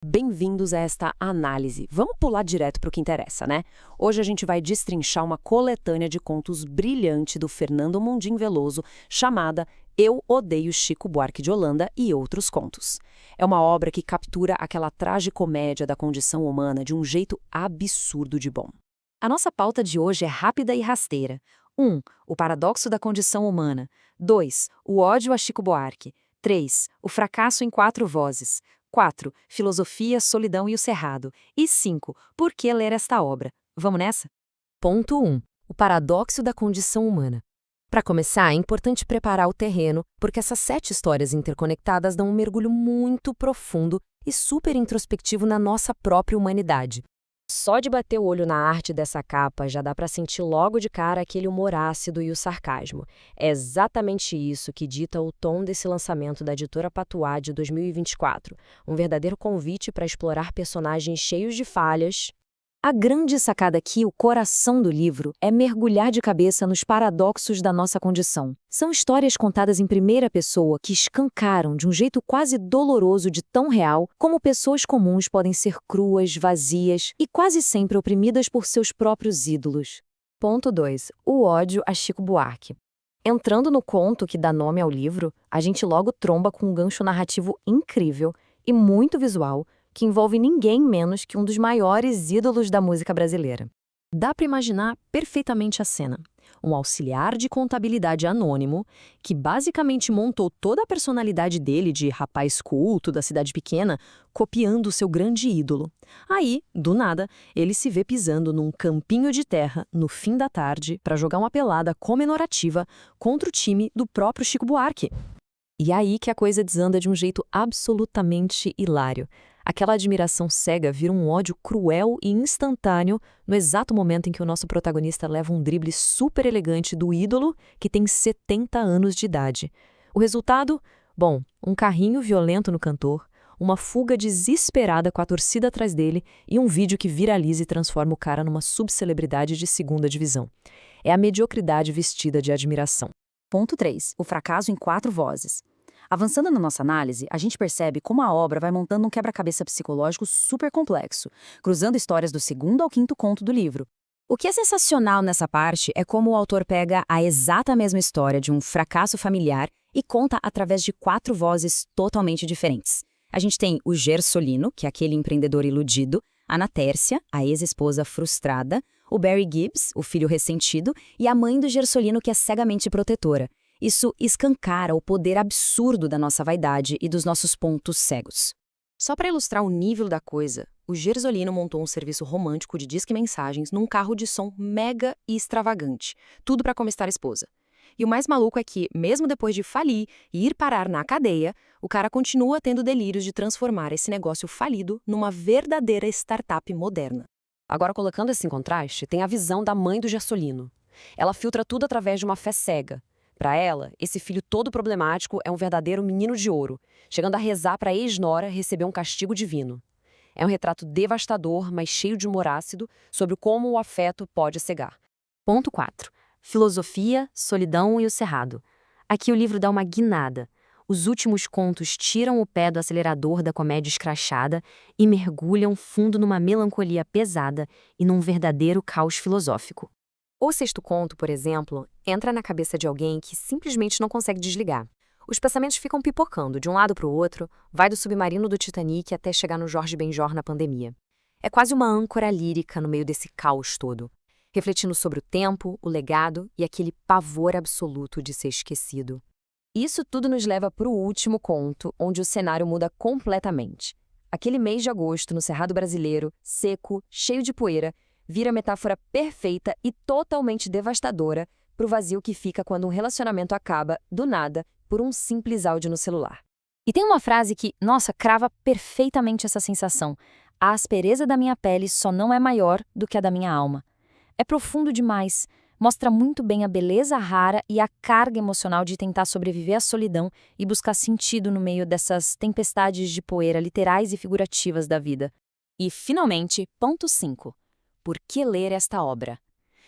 Bem-vindos a esta análise. Vamos pular direto para o que interessa, né? Hoje a gente vai destrinchar uma coletânea de contos brilhante do Fernando Mondim Veloso, chamada Eu Odeio Chico Buarque de Holanda e Outros Contos. É uma obra que captura aquela tragicomédia da condição humana de um jeito absurdo de bom. A nossa pauta de hoje é rápida e rasteira. 1. O paradoxo da condição humana. 2. O ódio a Chico Buarque. 3. O fracasso em 4 vozes. 4. Filosofia, solidão e o cerrado. E 5. Por que ler esta obra? Vamos nessa? Ponto 1. O paradoxo da condição humana. Para começar, é importante preparar o terreno, porque essas 7 histórias interconectadas dão um mergulho muito profundo e super introspectivo na nossa própria humanidade. Só de bater o olho na arte dessa capa já dá para sentir logo de cara aquele humor ácido e o sarcasmo. É exatamente isso que dita o tom desse lançamento da editora Patuá de 2024, um verdadeiro convite para explorar personagens cheios de falhas. A grande sacada aqui, o coração do livro, é mergulhar de cabeça nos paradoxos da nossa condição. São histórias contadas em primeira pessoa que escancaram de um jeito quase doloroso de tão real como pessoas comuns podem ser cruas, vazias e quase sempre oprimidas por seus próprios ídolos. Ponto 2. O ódio a Chico Buarque. Entrando no conto que dá nome ao livro, a gente logo tromba com um gancho narrativo incrível e muito visual, que envolve ninguém menos que um dos maiores ídolos da música brasileira. Dá para imaginar perfeitamente a cena. Um auxiliar de contabilidade anônimo, que basicamente montou toda a personalidade dele de rapaz culto da cidade pequena, copiando o seu grande ídolo. Aí, do nada, ele se vê pisando num campinho de terra no fim da tarde para jogar uma pelada comemorativa contra o time do próprio Chico Buarque. E aí que a coisa desanda de um jeito absolutamente hilário. Aquela admiração cega vira um ódio cruel e instantâneo no exato momento em que o nosso protagonista leva um drible super elegante do ídolo que tem 70 anos de idade. O resultado? Bom, um carrinho violento no cantor, uma fuga desesperada com a torcida atrás dele e um vídeo que viraliza e transforma o cara numa subcelebridade de segunda divisão. É a mediocridade vestida de admiração. Ponto 3. O fracasso em 4 vozes. Avançando na nossa análise, a gente percebe como a obra vai montando um quebra-cabeça psicológico super complexo, cruzando histórias do segundo ao quinto conto do livro. O que é sensacional nessa parte é como o autor pega a exata mesma história de um fracasso familiar e conta através de 4 vozes totalmente diferentes. A gente tem o Gersolino, que é aquele empreendedor iludido, a Ana Tércia, a ex-esposa frustrada, o Barry Gibbs, o filho ressentido, e a mãe do Gersolino, que é cegamente protetora. Isso escancara o poder absurdo da nossa vaidade e dos nossos pontos cegos. Só para ilustrar o nível da coisa, o Gersolino montou um serviço romântico de disque mensagens num carro de som mega e extravagante, tudo para conquistar a esposa. E o mais maluco é que, mesmo depois de falir e ir parar na cadeia, o cara continua tendo delírios de transformar esse negócio falido numa verdadeira startup moderna. Agora, colocando esse em contraste, tem a visão da mãe do Gersolino. Ela filtra tudo através de uma fé cega. Para ela, esse filho todo problemático é um verdadeiro menino de ouro, chegando a rezar para a ex-nora receber um castigo divino. É um retrato devastador, mas cheio de humor ácido, sobre como o afeto pode cegar. Ponto 4. Filosofia, solidão e o cerrado. Aqui o livro dá uma guinada. Os últimos contos tiram o pé do acelerador da comédia escrachada e mergulham fundo numa melancolia pesada e num verdadeiro caos filosófico. O sexto conto, por exemplo, entra na cabeça de alguém que simplesmente não consegue desligar. Os pensamentos ficam pipocando de um lado para o outro, vai do submarino do Titanic até chegar no Jorge Benjor na pandemia. É quase uma âncora lírica no meio desse caos todo, refletindo sobre o tempo, o legado e aquele pavor absoluto de ser esquecido. Isso tudo nos leva para o último conto, onde o cenário muda completamente. Aquele mês de agosto no Cerrado Brasileiro, seco, cheio de poeira, vira a metáfora perfeita e totalmente devastadora para o vazio que fica quando um relacionamento acaba, do nada, por um simples áudio no celular. E tem uma frase que, nossa, crava perfeitamente essa sensação. A aspereza da minha pele só não é maior do que a da minha alma. É profundo demais, mostra muito bem a beleza rara e a carga emocional de tentar sobreviver à solidão e buscar sentido no meio dessas tempestades de poeira literais e figurativas da vida. E, finalmente, ponto 5. Por que ler esta obra?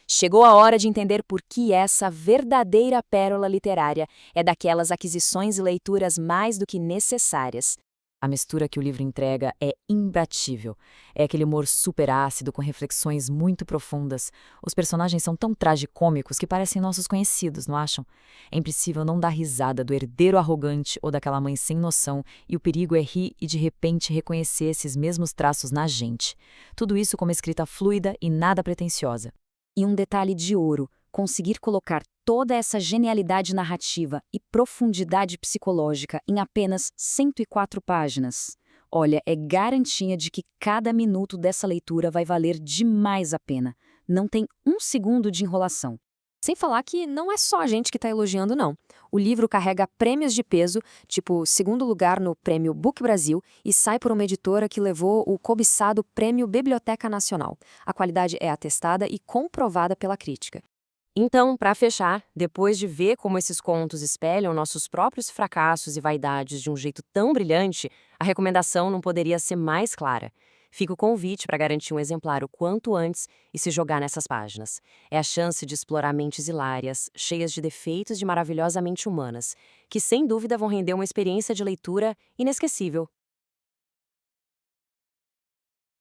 Chegou a hora de entender por que essa verdadeira pérola literária é daquelas aquisições e leituras mais do que necessárias. A mistura que o livro entrega é imbatível. É aquele humor super ácido com reflexões muito profundas. Os personagens são tão tragicômicos que parecem nossos conhecidos, não acham? É impossível não dar risada do herdeiro arrogante ou daquela mãe sem noção, e o perigo é rir e de repente reconhecer esses mesmos traços na gente. Tudo isso com uma escrita fluida e nada pretensiosa. E um detalhe de ouro: conseguir colocar toda essa genialidade narrativa e profundidade psicológica em apenas 104 páginas. Olha, é garantia de que cada minuto dessa leitura vai valer demais a pena. Não tem um segundo de enrolação. Sem falar que não é só a gente que está elogiando, não. O livro carrega prêmios de peso, tipo segundo lugar no Prêmio Book Brasil, e sai por uma editora que levou o cobiçado Prêmio Biblioteca Nacional. A qualidade é atestada e comprovada pela crítica. Então, para fechar, depois de ver como esses contos espelham nossos próprios fracassos e vaidades de um jeito tão brilhante, a recomendação não poderia ser mais clara. Fica o convite para garantir um exemplar o quanto antes e se jogar nessas páginas. É a chance de explorar mentes hilárias, cheias de defeitos de maravilhosamente humanas, que sem dúvida vão render uma experiência de leitura inesquecível.